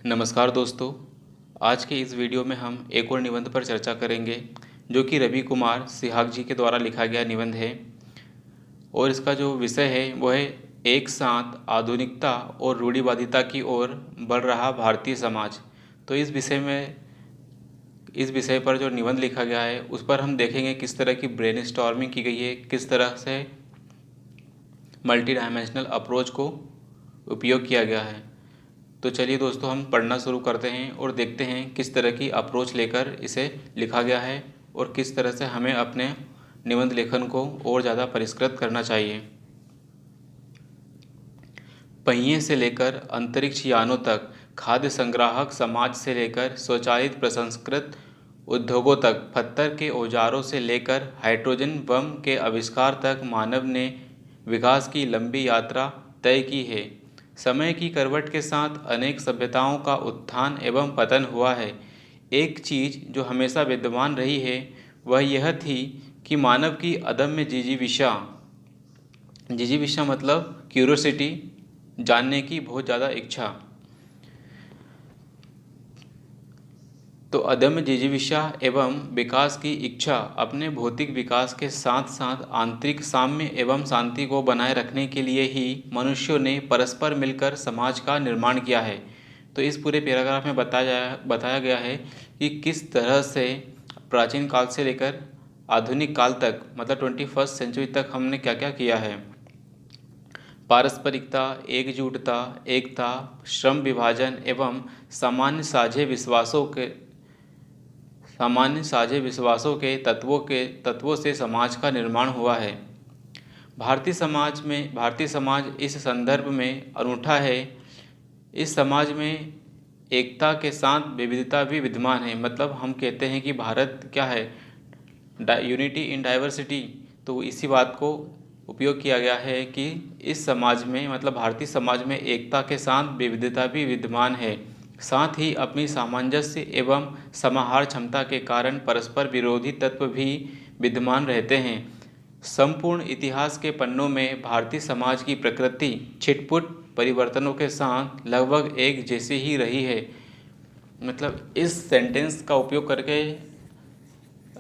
नमस्कार दोस्तों। आज के इस वीडियो में हम एक और निबंध पर चर्चा करेंगे जो कि रवि कुमार सिहाग जी के द्वारा लिखा गया निबंध है। और इसका जो विषय है वो है एक साथ आधुनिकता और रूढ़िवादिता की ओर बढ़ रहा भारतीय समाज। तो इस विषय पर जो निबंध लिखा गया है उस पर हम देखेंगे किस तरह की ब्रेनस्टॉर्मिंग की गई है, किस तरह से मल्टी डायमेंशनल अप्रोच को उपयोग किया गया है। तो चलिए दोस्तों, हम पढ़ना शुरू करते हैं और देखते हैं किस तरह की अप्रोच लेकर इसे लिखा गया है और किस तरह से हमें अपने निबंध लेखन को और ज़्यादा परिष्कृत करना चाहिए। पहिए से लेकर अंतरिक्ष यानों तक, खाद्य संग्राहक समाज से लेकर स्वचालित प्रसंस्कृत उद्योगों तक, पत्थर के औजारों से लेकर हाइड्रोजन बम के आविष्कार तक मानव ने विकास की लंबी यात्रा तय की है। समय की करवट के साथ अनेक सभ्यताओं का उत्थान एवं पतन हुआ है। एक चीज़ जो हमेशा विद्यमान रही है वह यह थी कि मानव की अदम्य जिजीविषा मतलब क्यूरोसिटी, जानने की बहुत ज़्यादा इच्छा। तो अदम्य जिजीविषा एवं विकास की इच्छा अपने भौतिक विकास के साथ साथ आंतरिक साम्य एवं शांति को बनाए रखने के लिए ही मनुष्यों ने परस्पर मिलकर समाज का निर्माण किया है। तो इस पूरे पैराग्राफ में बताया गया है कि किस तरह से प्राचीन काल से लेकर आधुनिक काल तक मतलब 21वीं सेंचुरी तक हमने क्या क्या किया है। पारस्परिकता, एकजुटता, एकता, श्रम विभाजन एवं सामान्य साझे विश्वासों के तत्वों से समाज का निर्माण हुआ है। भारतीय समाज इस संदर्भ में अनूठा है। इस समाज में एकता के साथ विविधता भी विद्यमान है। मतलब हम कहते हैं कि भारत क्या है, यूनिटी इन डाइवर्सिटी। तो इसी बात को उपयोग किया गया है कि इस समाज में मतलब भारतीय समाज में एकता के साथ विविधता भी विद्यमान है। साथ ही अपनी सामंजस्य एवं समाहार क्षमता के कारण परस्पर विरोधी तत्व भी विद्यमान रहते हैं। संपूर्ण इतिहास के पन्नों में भारतीय समाज की प्रकृति छिटपुट परिवर्तनों के साथ लगभग एक जैसी ही रही है। मतलब इस सेंटेंस का उपयोग करके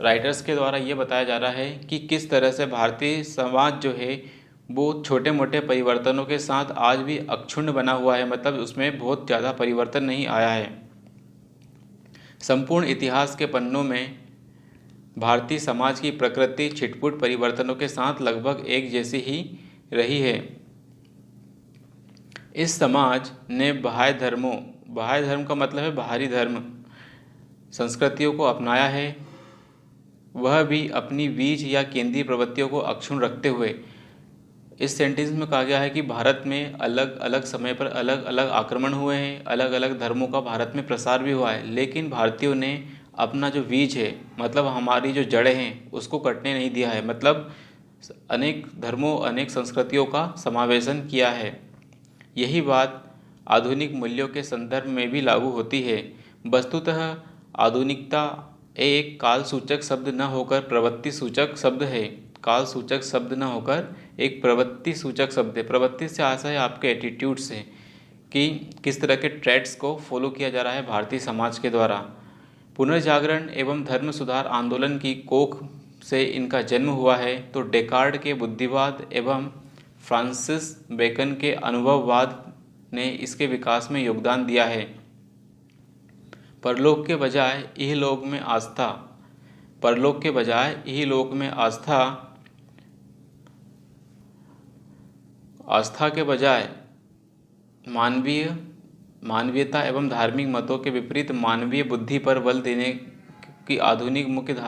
राइटर्स के द्वारा ये बताया जा रहा है कि किस तरह से भारतीय समाज जो है वो छोटे मोटे परिवर्तनों के साथ आज भी अक्षुण्ण बना हुआ है। मतलब उसमें बहुत ज़्यादा परिवर्तन नहीं आया है। संपूर्ण इतिहास के पन्नों में भारतीय समाज की प्रकृति छिटपुट परिवर्तनों के साथ लगभग एक जैसी ही रही है। इस समाज ने बाह्य धर्म का मतलब है बाहरी धर्म, संस्कृतियों को अपनाया है, वह भी अपनी बीज या केंद्रीय प्रवृत्तियों को अक्षुण्ण रखते हुए। इस सेंटेंस में कहा गया है कि भारत में अलग अलग समय पर अलग अलग आक्रमण हुए हैं, अलग अलग धर्मों का भारत में प्रसार भी हुआ है, लेकिन भारतीयों ने अपना जो बीज है मतलब हमारी जो जड़ें हैं उसको कटने नहीं दिया है। मतलब अनेक धर्मों अनेक संस्कृतियों का समावेशन किया है। यही बात आधुनिक मूल्यों के संदर्भ में भी लागू होती है। वस्तुतः आधुनिकता एक काल सूचक शब्द न होकर प्रवृत्ति सूचक शब्द है। काल सूचक शब्द न होकर एक प्रवृत्ति सूचक शब्द है। प्रवृत्ति से आशा है आपके एटीट्यूड से कि किस तरह के ट्रेड्स को फॉलो किया जा रहा है भारतीय समाज के द्वारा। पुनर्जागरण एवं धर्म सुधार आंदोलन की कोख से इनका जन्म हुआ है। तो डेकार्ड के बुद्धिवाद एवं फ्रांसिस बेकन के अनुभववाद ने इसके विकास में योगदान दिया है। परलोक के बजाय इहलोक में आस्था, आस्था के बजाय मानवीयता एवं धार्मिक मतों के विपरीत मानवीय बुद्धि पर बल देने की आधुनिकता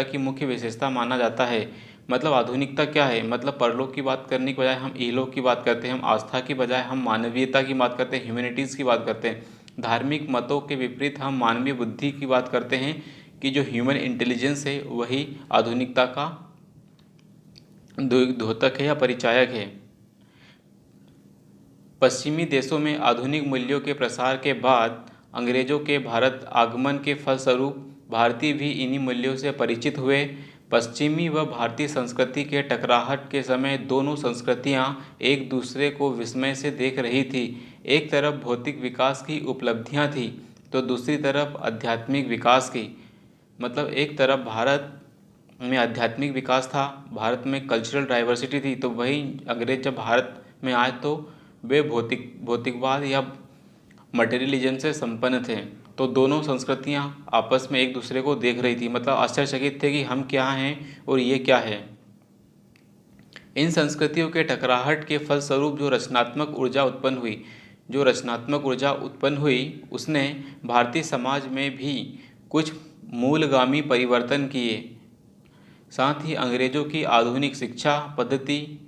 की मुख्य विशेषता माना जाता है। मतलब आधुनिकता क्या है, मतलब परलोक की बात करने के बजाय हम इहलोक की बात करते हैं, हम आस्था की बजाय हम मानवीयता की बात करते हैं, ह्यूमैनिटीज़ की बात करते हैं। धार्मिक मतों के विपरीत हम मानवीय बुद्धि की बात करते हैं कि जो ह्यूमन इंटेलिजेंस है वही आधुनिकता का द्योतक है या परिचायक है। पश्चिमी देशों में आधुनिक मूल्यों के प्रसार के बाद अंग्रेजों के भारत आगमन के फलस्वरूप भारतीय भी इन्हीं मूल्यों से परिचित हुए। पश्चिमी व भारतीय संस्कृति के टकराहट के समय दोनों संस्कृतियां एक दूसरे को विस्मय से देख रही थी। एक तरफ भौतिक विकास की उपलब्धियां थी तो दूसरी तरफ आध्यात्मिक विकास की। मतलब एक तरफ भारत में आध्यात्मिक विकास था, भारत में कल्चरल डाइवर्सिटी थी, तो वहीं अंग्रेज जब भारत में आए तो वे भौतिकवाद या मटेरियलिज्म से संपन्न थे। तो दोनों संस्कृतियां आपस में एक दूसरे को देख रही थी, मतलब आश्चर्यचकित थे कि हम क्या हैं और ये क्या है। इन संस्कृतियों के टकराहट के फलस्वरूप जो रचनात्मक ऊर्जा उत्पन्न हुई उसने भारतीय समाज में भी कुछ मूलगामी परिवर्तन किए। साथ ही अंग्रेजों की आधुनिक शिक्षा पद्धति,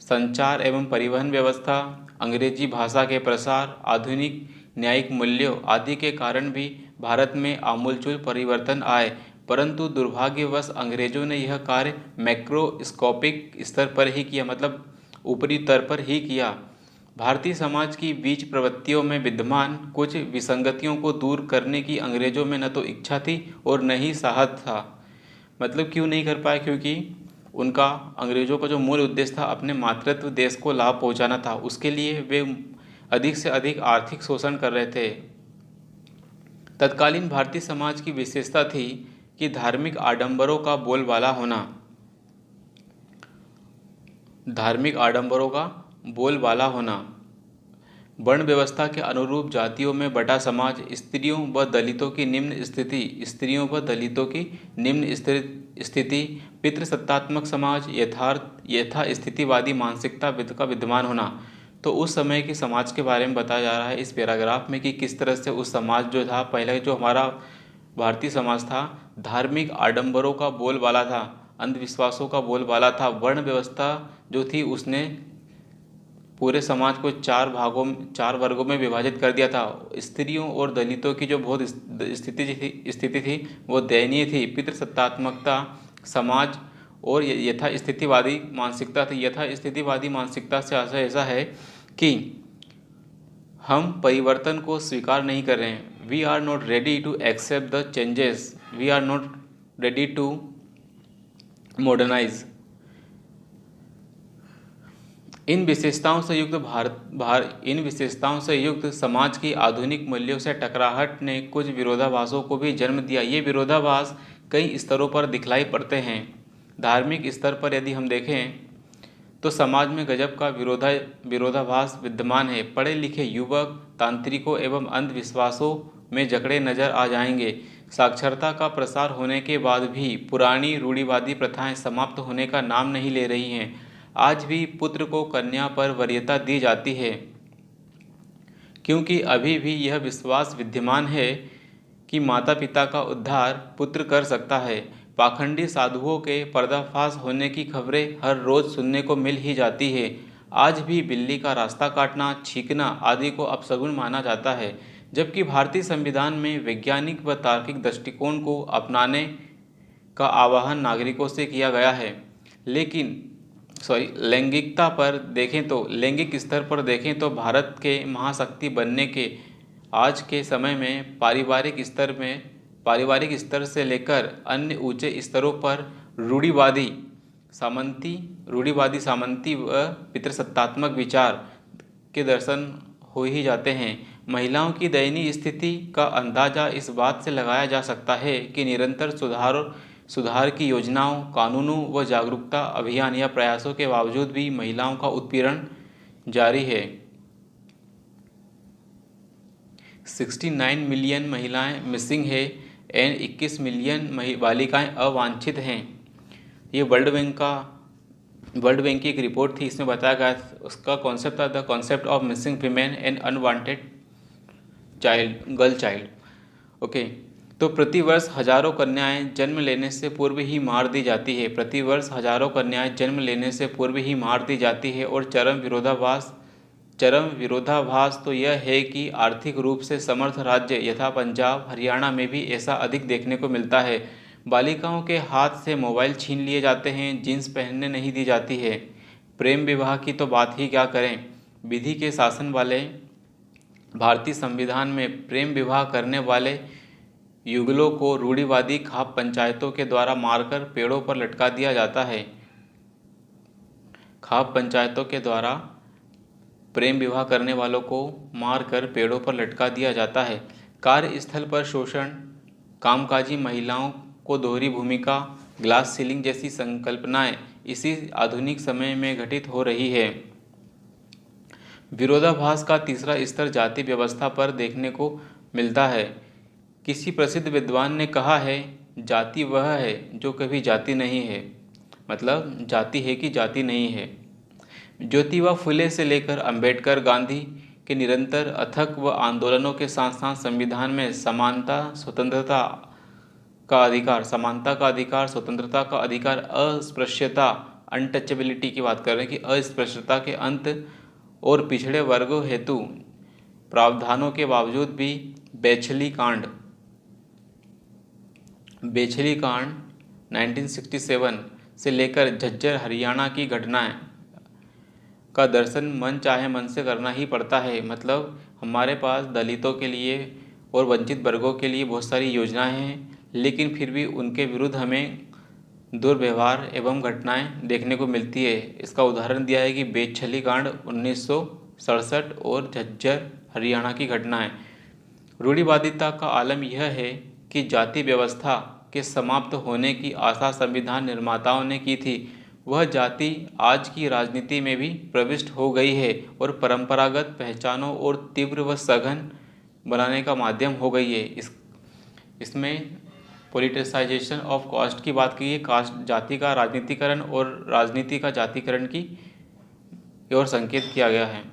संचार एवं परिवहन व्यवस्था, अंग्रेजी भाषा के प्रसार, आधुनिक न्यायिक मूल्यों आदि के कारण भी भारत में आमूलचूल परिवर्तन आए। परंतु दुर्भाग्यवश अंग्रेजों ने यह कार्य मैक्रोस्कोपिक स्तर पर ही किया, मतलब ऊपरी स्तर पर ही किया। भारतीय समाज की बीच प्रवृत्तियों में विद्यमान कुछ विसंगतियों को दूर करने की अंग्रेजों में न तो इच्छा थी और न ही साहस था। मतलब क्यों नहीं कर पाए? क्योंकि उनका, अंग्रेजों का जो मूल उद्देश्य था अपने मातृत्व देश को लाभ पहुंचाना था, उसके लिए वे अधिक से अधिक आर्थिक शोषण कर रहे थे। तत्कालीन भारतीय समाज की विशेषता थी कि धार्मिक आडंबरों का बोलबाला होना, वर्ण व्यवस्था के अनुरूप जातियों में बटा समाज, स्त्रियों व दलितों की निम्न स्थिति, पितृसत्तात्मक समाज, यथा स्थितिवादी मानसिकता का विद्यमान होना। तो उस समय के समाज के बारे में बताया जा रहा है इस पैराग्राफ में कि किस तरह से उस समाज जो था, पहले जो हमारा भारतीय समाज था, धार्मिक आडंबरों का बोलबाला था, अंधविश्वासों का बोलबाला था। वर्ण व्यवस्था जो थी उसने पूरे समाज को चार वर्गों में विभाजित कर दिया था। स्त्रियों और दलितों की जो बहुत स्थिति थी वो दयनीय थी। पितृसत्तात्मकता समाज और यथा स्थितिवादी मानसिकता थी। यथा स्थितिवादी मानसिकता से ऐसा है कि हम परिवर्तन को स्वीकार नहीं कर रहे हैं। We are not ready to accept the changes, we are not ready to modernize. इन विशेषताओं से युक्त समाज की आधुनिक मूल्यों से टकराहट ने कुछ विरोधाभासों को भी जन्म दिया। ये विरोधाभास कई स्तरों पर दिखलाई पड़ते हैं। धार्मिक स्तर पर यदि हम देखें तो समाज में गजब का विरोधाभास विद्यमान है। पढ़े लिखे युवक तांत्रिकों एवं अंधविश्वासों में जकड़े नजर आ जाएंगे। साक्षरता का प्रसार होने के बाद भी पुरानी रूढ़िवादी प्रथाएं समाप्त होने का नाम नहीं ले रही हैं। आज भी पुत्र को कन्या पर वरीयता दी जाती है, क्योंकि अभी भी यह विश्वास विद्यमान है कि माता पिता का उद्धार पुत्र कर सकता है। पाखंडी साधुओं के पर्दाफाश होने की खबरें हर रोज सुनने को मिल ही जाती है। आज भी बिल्ली का रास्ता काटना, छींकना आदि को अपशगुन माना जाता है, जबकि भारतीय संविधान में वैज्ञानिक व तार्किक दृष्टिकोण को अपनाने का आह्वान नागरिकों से किया गया है। लैंगिक स्तर पर देखें तो भारत के महाशक्ति बनने के आज के समय में पारिवारिक स्तर से लेकर अन्य ऊंचे स्तरों पर रूढ़िवादी सामंती व पितृसत्तात्मक विचार के दर्शन हो ही जाते हैं। महिलाओं की दयनीय स्थिति का अंदाजा इस बात से लगाया जा सकता है कि निरंतर सुधार की योजनाओं, कानूनों व जागरूकता अभियान या प्रयासों के बावजूद भी महिलाओं का उत्पीड़न जारी है। 69 मिलियन महिलाएं मिसिंग है एंड 21 मिलियन बालिकाएं अवांछित हैं। ये वर्ल्ड बैंक की एक रिपोर्ट थी, इसमें बताया गया उसका कॉन्सेप्ट था the concept of missing female and unwanted girl child. Okay, तो प्रतिवर्ष हजारों कन्याएं जन्म लेने से पूर्व ही मार दी जाती है। और चरम विरोधाभास तो यह है कि आर्थिक रूप से समर्थ राज्य यथा पंजाब, हरियाणा में भी ऐसा अधिक देखने को मिलता है। बालिकाओं के हाथ से मोबाइल छीन लिए जाते हैं, जींस पहनने नहीं दी जाती है। प्रेम विवाह की तो बात ही क्या करें। विधि के शासन वाले भारतीय संविधान में प्रेम विवाह करने वाले युगलों को रूढ़िवादी खाप पंचायतों के द्वारा मारकर पेड़ों पर लटका दिया जाता है। खाप पंचायतों के द्वारा प्रेम विवाह करने वालों को मारकर पेड़ों पर लटका दिया जाता है। कार्यस्थल पर शोषण, कामकाजी महिलाओं को दोहरी भूमिका, ग्लास सीलिंग जैसी संकल्पनाएं इसी आधुनिक समय में घटित हो रही है। विरोधाभास का तीसरा स्तर जाति व्यवस्था पर देखने को मिलता है। किसी प्रसिद्ध विद्वान ने कहा है, जाति वह है जो कभी जाति नहीं है। मतलब जाति है कि जाति नहीं है। ज्योतिबा फुले से लेकर अंबेडकर, गांधी के निरंतर अथक व आंदोलनों के साथ साथ संविधान में समानता, स्वतंत्रता का अधिकार, स्वतंत्रता का अधिकार, अस्पृश्यता, अनटचेबिलिटी की बात कर रहे हैं कि अस्पृश्यता के अंत और पिछड़े वर्गों हेतु प्रावधानों के बावजूद भी बेछली कांड 1967 से लेकर झज्जर हरियाणा की घटनाएं का दर्शन मन चाहे मन से करना ही पड़ता है। मतलब हमारे पास दलितों के लिए और वंचित वर्गों के लिए बहुत सारी योजनाएं हैं, लेकिन फिर भी उनके विरुद्ध हमें दुर्व्यवहार एवं घटनाएं देखने को मिलती है। इसका उदाहरण दिया है कि बेछली कांड 1967 और झज्जर हरियाणा की घटनाएं। रूढ़िवादिता का आलम यह है कि जाति व्यवस्था के समाप्त होने की आशा संविधान निर्माताओं ने की थी, वह जाति आज की राजनीति में भी प्रविष्ट हो गई है और परंपरागत पहचानों और तीव्र व सघन बनाने का माध्यम हो गई है। इसमें पॉलिटिसाइजेशन ऑफ कास्ट की बात की है। कास्ट, जाति का राजनीतिकरण और राजनीति का जातिकरण की ओर संकेत किया गया है।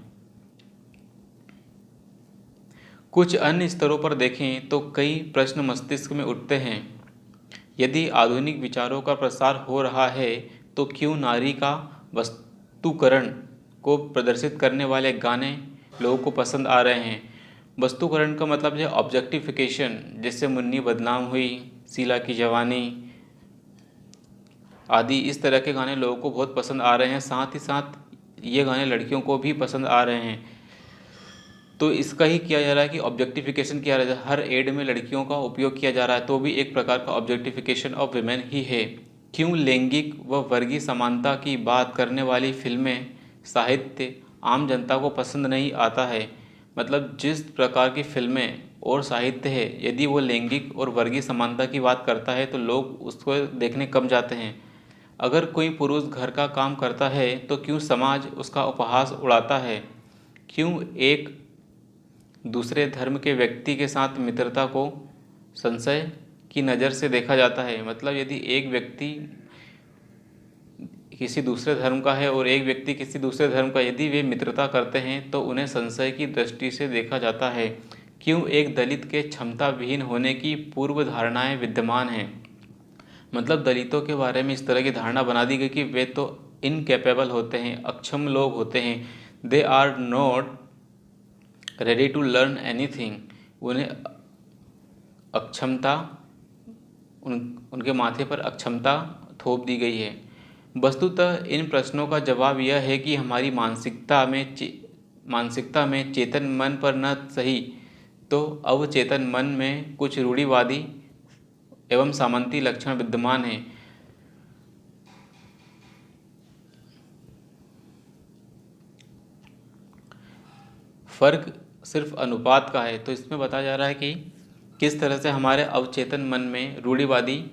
कुछ अन्य स्तरों पर देखें तो कई प्रश्न मस्तिष्क में उठते हैं। यदि आधुनिक विचारों का प्रसार हो रहा है तो क्यों नारी का वस्तुकरण को प्रदर्शित करने वाले गाने लोगों को पसंद आ रहे हैं? वस्तुकरण का मतलब है ऑब्जेक्टिफिकेशन, जैसे मुन्नी बदनाम हुई, शीला की जवानी आदि। इस तरह के गाने लोगों को बहुत पसंद आ रहे हैं। साथ ही साथ ये गाने लड़कियों को भी पसंद आ रहे हैं। तो इसका ही किया जा रहा है कि ऑब्जेक्टिफिकेशन किया जा रहा है। हर एड में लड़कियों का उपयोग किया जा रहा है, तो भी एक प्रकार का ऑब्जेक्टिफिकेशन ऑफ विमेन ही है। क्यों लैंगिक व वर्गीय समानता की बात करने वाली फिल्में, साहित्य आम जनता को पसंद नहीं आता है? मतलब जिस प्रकार की फिल्में और साहित्य है, यदि वो लैंगिक और वर्गीय समानता की बात करता है तो लोग उसको देखने कम जाते हैं। अगर कोई पुरुष घर का काम करता है तो क्यों समाज उसका उपहास उड़ाता है? क्यों एक दूसरे धर्म के व्यक्ति के साथ मित्रता को संशय की नज़र से देखा जाता है? मतलब यदि एक व्यक्ति किसी दूसरे धर्म का है और एक व्यक्ति किसी दूसरे धर्म का, यदि वे मित्रता करते हैं तो उन्हें संशय की दृष्टि से देखा जाता है। क्यों एक दलित के क्षमता विहीन होने की पूर्व धारणाएं विद्यमान हैं? मतलब दलितों के बारे में इस तरह की धारणा बना दी गई कि वे तो इनकेपेबल होते हैं, अक्षम लोग होते हैं। They are not ready to learn anything. उन्हें अक्षमता, उनके माथे पर अक्षमता थोप दी गई है। वस्तुतः इन प्रश्नों का जवाब यह है कि हमारी मानसिकता में चेतन मन पर न सही तो अवचेतन मन में कुछ रूढ़िवादी एवं सामंती लक्षण विद्यमान हैं। फर्क सिर्फ अनुपात का है। तो इसमें बताया जा रहा है कि किस तरह से हमारे अवचेतन मन में रूढ़िवादी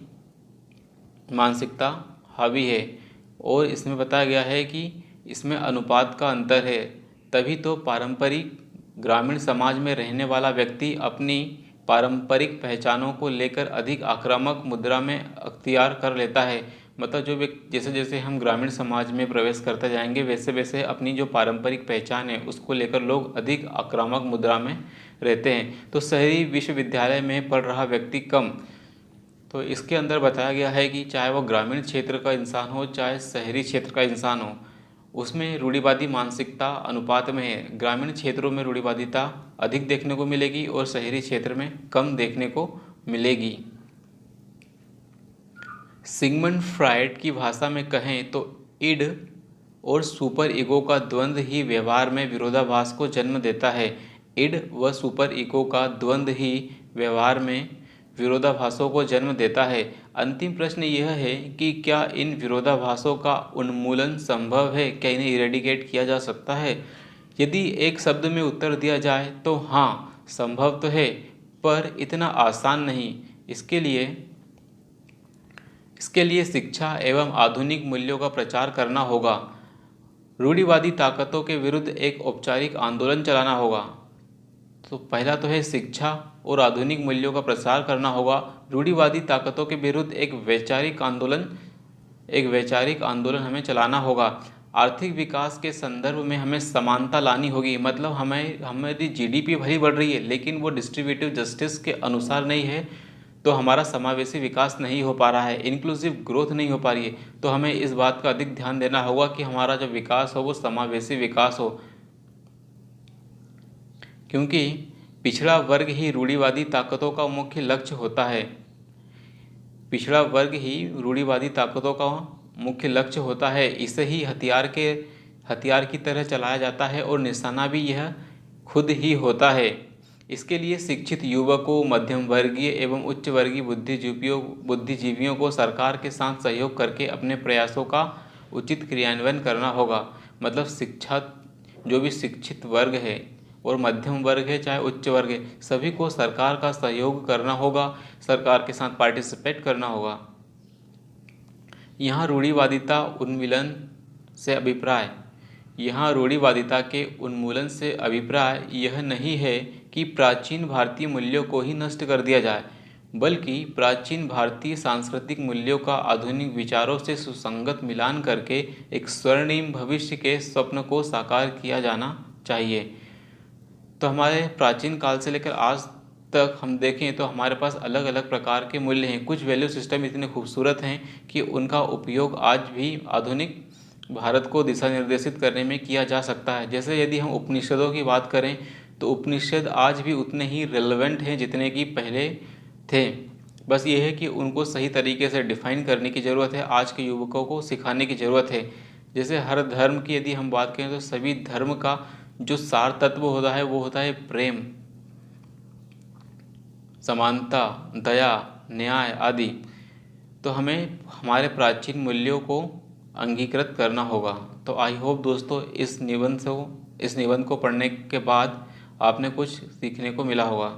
मानसिकता हावी है, और इसमें बताया गया है कि इसमें अनुपात का अंतर है। तभी तो पारंपरिक ग्रामीण समाज में रहने वाला व्यक्ति अपनी पारंपरिक पहचानों को लेकर अधिक आक्रामक मुद्रा में अख्तियार कर लेता है। मतलब जो व्यक्ति, जैसे जैसे हम ग्रामीण समाज में प्रवेश करते जाएंगे वैसे वैसे अपनी जो पारंपरिक पहचान है उसको लेकर लोग अधिक आक्रामक मुद्रा में रहते हैं। तो शहरी विश्वविद्यालय में पढ़ रहा व्यक्ति कम। तो इसके अंदर बताया गया है कि चाहे वो ग्रामीण क्षेत्र का इंसान हो चाहे शहरी क्षेत्र का इंसान हो, उसमें रूढ़िवादी मानसिकता अनुपात में है। ग्रामीण क्षेत्रों में रूढ़िवादिता अधिक देखने को मिलेगी और शहरी क्षेत्र में कम देखने को मिलेगी। सिगमंड फ्रायड की भाषा में कहें तो इड और सुपर ईगो का द्वंद्व ही व्यवहार में विरोधाभास को जन्म देता है। इड व सुपर ईगो का द्वंद्व ही व्यवहार में विरोधाभासों को जन्म देता है। अंतिम प्रश्न यह है कि क्या इन विरोधाभासों का उन्मूलन संभव है? क्या इन्हें इरेडिकेट किया जा सकता है? यदि एक शब्द में उत्तर दिया जाए तो हाँ, संभव तो है, पर इतना आसान नहीं। इसके लिए शिक्षा एवं आधुनिक मूल्यों का प्रचार करना होगा। रूढ़िवादी ताकतों के विरुद्ध एक औपचारिक आंदोलन चलाना होगा। तो पहला तो है शिक्षा और आधुनिक मूल्यों का प्रसार करना होगा। रूढ़िवादी ताकतों के विरुद्ध एक वैचारिक आंदोलन हमें चलाना होगा। आर्थिक विकास के संदर्भ में हमें समानता लानी होगी, मतलब हमारी जीडीपी भली बढ़ रही है लेकिन वो डिस्ट्रीब्यूटिव जस्टिस के अनुसार नहीं है, तो हमारा समावेशी विकास नहीं हो पा रहा है, इंक्लूसिव ग्रोथ नहीं हो पा रही है। तो हमें इस बात का अधिक ध्यान देना होगा कि हमारा जो विकास हो वो समावेशी विकास हो, क्योंकि पिछड़ा वर्ग ही रूढ़िवादी ताकतों का मुख्य लक्ष्य होता है। पिछड़ा वर्ग ही रूढ़िवादी ताकतों का मुख्य लक्ष्य होता है। इसे ही हथियार की तरह चलाया जाता है और निशाना भी यह खुद ही होता है। इसके लिए शिक्षित युवकों, मध्यम वर्गीय एवं उच्च वर्गीय बुद्धिजीवियों को सरकार के साथ सहयोग करके अपने प्रयासों का उचित क्रियान्वयन करना होगा। मतलब जो भी शिक्षित वर्ग है और मध्यम वर्ग है चाहे उच्च वर्ग है, सभी को सरकार का सहयोग करना होगा, सरकार के साथ पार्टिसिपेट करना होगा। यहाँ रूढ़िवादिता के उन्मूलन से अभिप्राय यह नहीं है कि प्राचीन भारतीय मूल्यों को ही नष्ट कर दिया जाए, बल्कि प्राचीन भारतीय सांस्कृतिक मूल्यों का आधुनिक विचारों से सुसंगत मिलान करके एक स्वर्णिम भविष्य के स्वप्न को साकार किया जाना चाहिए। तो हमारे प्राचीन काल से लेकर आज तक हम देखें तो हमारे पास अलग अलग प्रकार के मूल्य हैं। कुछ वैल्यू सिस्टम इतने खूबसूरत हैं कि उनका उपयोग आज भी आधुनिक भारत को दिशा निर्देशित करने में किया जा सकता है। जैसे यदि हम उपनिषदों की बात करें तो उपनिषद आज भी उतने ही रेलेवेंट हैं जितने कि पहले थे। बस ये है कि उनको सही तरीके से डिफाइन करने की ज़रूरत है, आज के युवकों को सिखाने की ज़रूरत है। जैसे हर धर्म की यदि हम बात करें तो सभी धर्म का जो सार तत्व होता है वो होता है प्रेम, समानता, दया, न्याय आदि। तो हमें हमारे प्राचीन मूल्यों को अंगीकृत करना होगा। तो आई होप दोस्तों इस निबंध को पढ़ने के बाद आपने कुछ सीखने को मिला होगा।